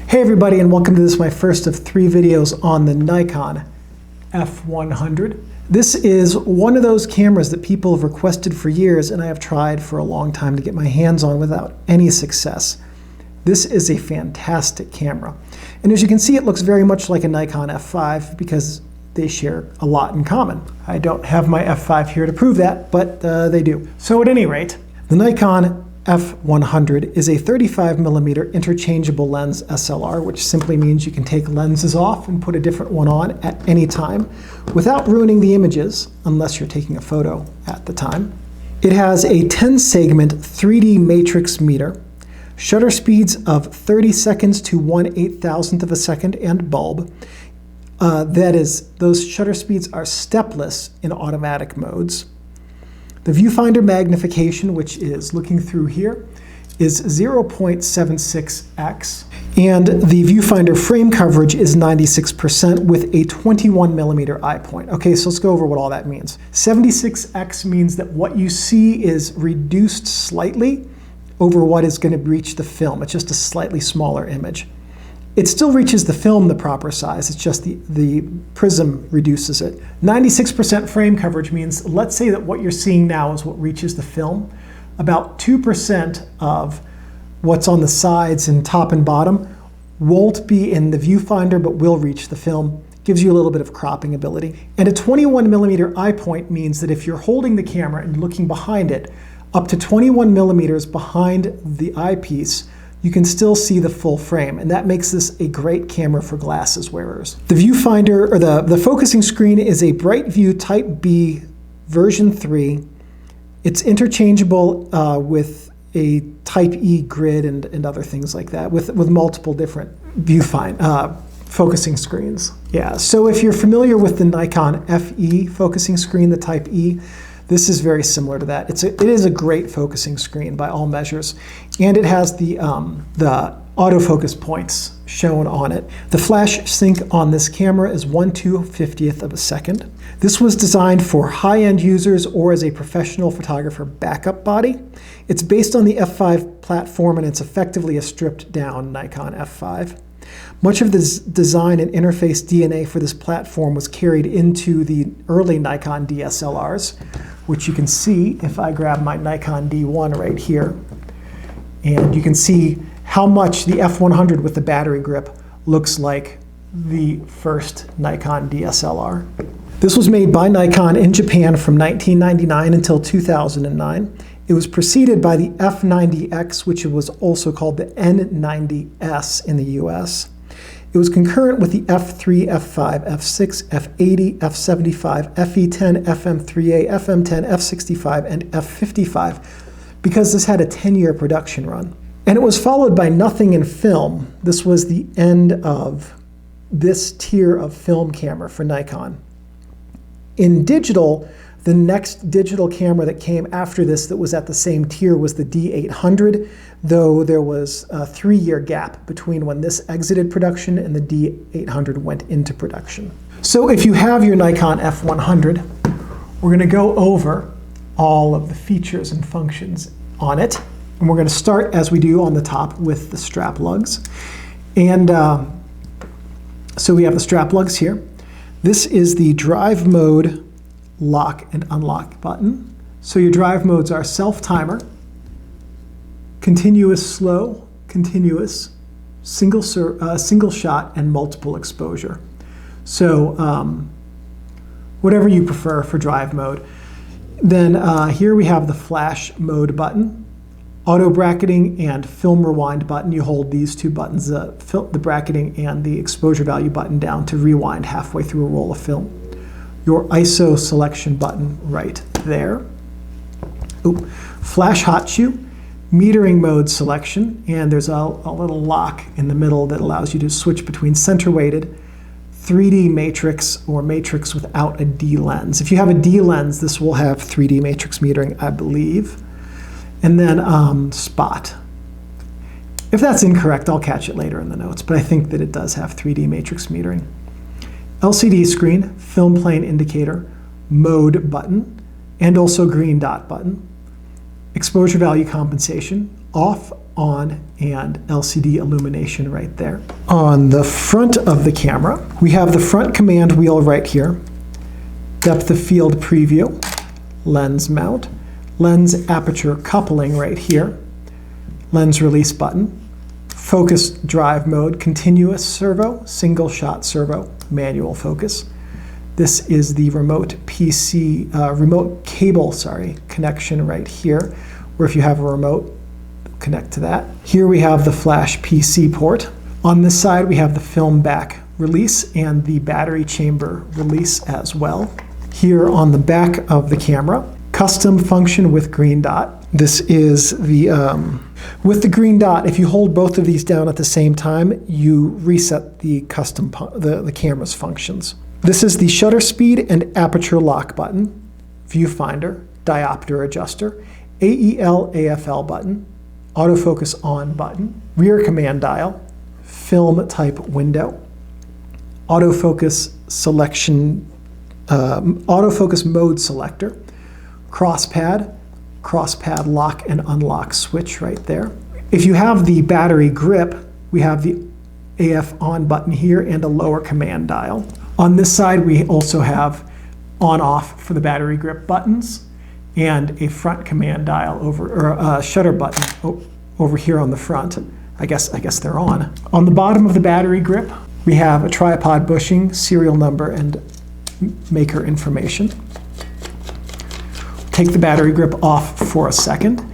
Hey everybody, and welcome to this, my first of 3 videos on the Nikon F100. This is one of those cameras that people have requested for years and I have tried for a long time to get my hands on without any success. This is a fantastic camera. And as you can see, it looks very much like a Nikon F5 because they share a lot in common. I don't have my F5 here to prove that, but they do. So at any rate, the Nikon F100 is a 35mm interchangeable lens SLR, which simply means you can take lenses off and put a different one on at any time without ruining the images, unless you're taking a photo at the time. It has a 10-segment 3D matrix meter, shutter speeds of 30 seconds to 1/8000th of a second, and bulb. That is, those shutter speeds are stepless in automatic modes. The viewfinder magnification, which is looking through here, is 0.76x, and the viewfinder frame coverage is 96% with a 21mm eye point. Okay, so let's go over what all that means. 76x means that what you see is reduced slightly over what is going to reach the film. It's just a slightly smaller image. It still reaches the film the proper size, it's just the prism reduces it. 96% frame coverage means, let's say that what you're seeing now is what reaches the film. About 2% of what's on the sides and top and bottom won't be in the viewfinder but will reach the film. Gives you a little bit of cropping ability. And a 21mm eye point means that if you're holding the camera and looking behind it, up to 21mm behind the eyepiece, you can still see the full frame, and that makes this a great camera for glasses wearers. The viewfinder, or the focusing screen, is a BrightView Type B version 3. It's interchangeable with a Type E grid and other things like that, with multiple different focusing screens. Yeah, so if you're familiar with the Nikon FE focusing screen, the Type E, this is very similar to that. It is a great focusing screen by all measures, and it has the autofocus points shown on it. The flash sync on this camera is 1/250th of a second. This was designed for high-end users or as a professional photographer backup body. It's based on the F5 platform, and it's effectively a stripped-down Nikon F5. Much of the design and interface DNA for this platform was carried into the early Nikon DSLRs, which you can see if I grab my Nikon D1 right here. And you can see how much the F100 with the battery grip looks like the first Nikon DSLR. This was made by Nikon in Japan from 1999 until 2009. It was preceded by the F90X, which was also called the N90S in the US. It was concurrent with the F3, F5, F6, F80, F75, FE10, FM3A, FM10, F65, and F55 because this had a 10-year production run. And it was followed by nothing in film. This was the end of this tier of film camera for Nikon. In digital, the next digital camera that came after this that was at the same tier was the D800, though there was a 3-year gap between when this exited production and the D800 went into production. So if you have your Nikon F100, we're going to go over all of the features and functions on it. And we're going to start, as we do on the top, with the strap lugs. And so we have the strap lugs here. This is the drive mode lock and unlock button. So your drive modes are self-timer, continuous slow, continuous, single shot, and multiple exposure. So whatever you prefer for drive mode. Then here we have the flash mode button, auto bracketing, and film rewind button. You hold these two buttons, the bracketing and the exposure value button, down to rewind halfway through a roll of film. Your ISO selection button right there. Ooh. Flash hot shoe, metering mode selection, and there's a little lock in the middle that allows you to switch between center weighted, 3D matrix, or matrix without a D lens. If you have a D lens, this will have 3D matrix metering, I believe. And then spot. If that's incorrect, I'll catch it later in the notes, but I think that it does have 3D matrix metering. LCD screen, film plane indicator, mode button, and also green dot button. Exposure value compensation, off, on, and LCD illumination right there. On the front of the camera, we have the front command wheel right here, depth of field preview, lens mount, lens aperture coupling right here, lens release button, focus drive mode, continuous servo, single shot servo, manual focus. This is the remote cable connection right here, where if you have a remote, connect to that. Here we have the flash PC port. On this side, we have the film back release and the battery chamber release as well. Here on the back of the camera, custom function with green dot. This is the, with the green dot, if you hold both of these down at the same time, you reset the the camera's functions. This is the shutter speed and aperture lock button, viewfinder, diopter adjuster, AEL AFL button, autofocus on button, rear command dial, film type window, autofocus selection, autofocus mode selector, cross pad lock and unlock switch right there. If you have the battery grip, we have the AF on button here and a lower command dial. On this side, we also have on off for the battery grip buttons and a front command dial or a shutter button over here on the front. I guess they're on. On the bottom of the battery grip, we have a tripod bushing, serial number, and maker information. Take the battery grip off for a second.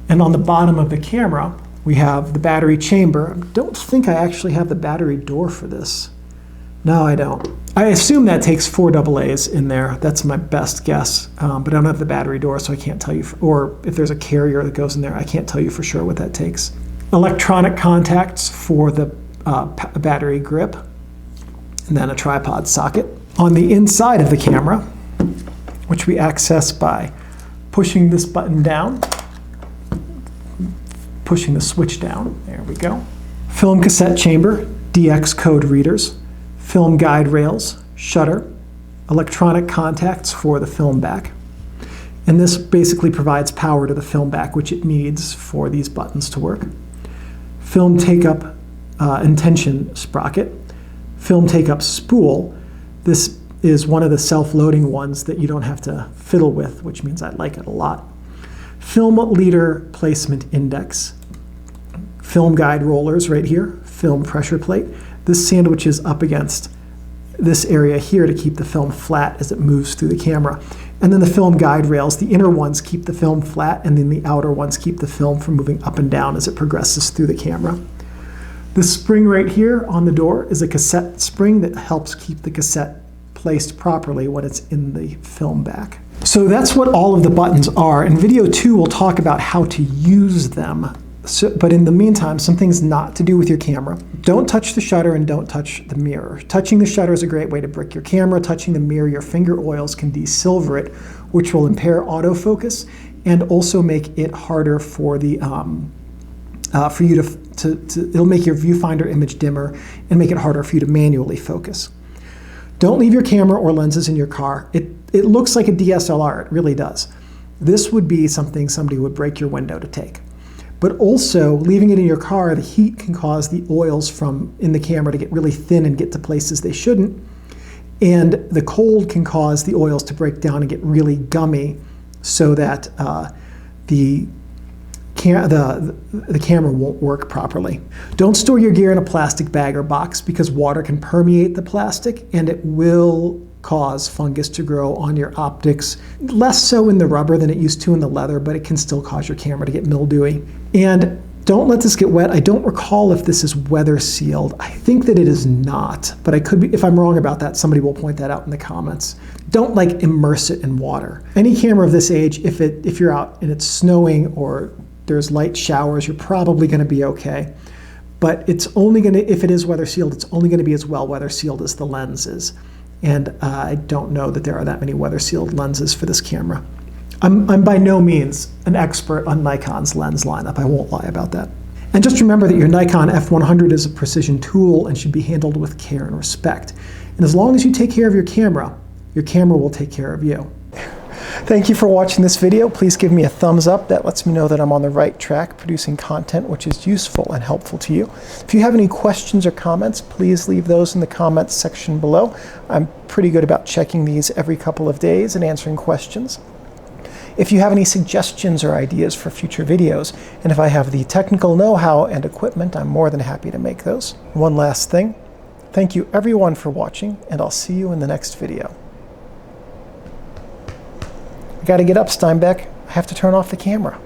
And on the bottom of the camera, we have the battery chamber. I don't think I actually have the battery door for this. No, I don't. I assume that takes 4 AA's in there. That's my best guess. But I don't have the battery door, so I can't tell you, or if there's a carrier that goes in there, I can't tell you for sure what that takes. Electronic contacts for the battery grip, and then a tripod socket. On the inside of the camera, which we access by pushing this button down, pushing the switch down, there we go. Film cassette chamber, DX code readers, film guide rails, shutter, electronic contacts for the film back. And this basically provides power to the film back, which it needs for these buttons to work. Film take-up intention sprocket, film take-up spool. This is one of the self-loading ones that you don't have to fiddle with, which means I like it a lot. Film leader placement index, film guide rollers right here, film pressure plate. This sandwiches up against this area here to keep the film flat as it moves through the camera. And then the film guide rails, the inner ones keep the film flat, and then the outer ones keep the film from moving up and down as it progresses through the camera. This spring right here on the door is a cassette spring that helps keep the cassette placed properly when it's in the film back. So that's what all of the buttons are. In video 2, we'll talk about how to use them. But in the meantime, some things not to do with your camera. Don't touch the shutter and don't touch the mirror. Touching the shutter is a great way to brick your camera. Touching the mirror, your finger oils can desilver it, which will impair autofocus and also make it harder for the for you it'll make your viewfinder image dimmer and make it harder for you to manually focus. Don't leave your camera or lenses in your car. It looks like a DSLR, it really does. This would be something somebody would break your window to take. But also, leaving it in your car, the heat can cause the oils from in the camera to get really thin and get to places they shouldn't. And the cold can cause the oils to break down and get really gummy so that the camera won't work properly. Don't store your gear in a plastic bag or box because water can permeate the plastic and it will cause fungus to grow on your optics. Less so in the rubber than it used to in the leather, but it can still cause your camera to get mildewy. And don't let this get wet. I don't recall if this is weather sealed. I think that it is not, but I could be, if I'm wrong about that, somebody will point that out in the comments. Don't like immerse it in water. Any camera of this age, if you're out and it's snowing or there's light showers, you're probably going to be okay. But it's only going to, if it is weather sealed, it's only going to be as well weather sealed as the lens is. And I don't know that there are that many weather sealed lenses for this camera. I'm by no means an expert on Nikon's lens lineup. I won't lie about that. And just remember that your Nikon F100 is a precision tool and should be handled with care and respect. And as long as you take care of your camera will take care of you. Thank you for watching this video. Please give me a thumbs up. That lets me know that I'm on the right track producing content which is useful and helpful to you. If you have any questions or comments, please leave those in the comments section below. I'm pretty good about checking these every couple of days and answering questions. If you have any suggestions or ideas for future videos, and if I have the technical know-how and equipment, I'm more than happy to make those. One last thing. Thank you everyone for watching, and I'll see you in the next video. I gotta get up, Steinbeck. I have to turn off the camera.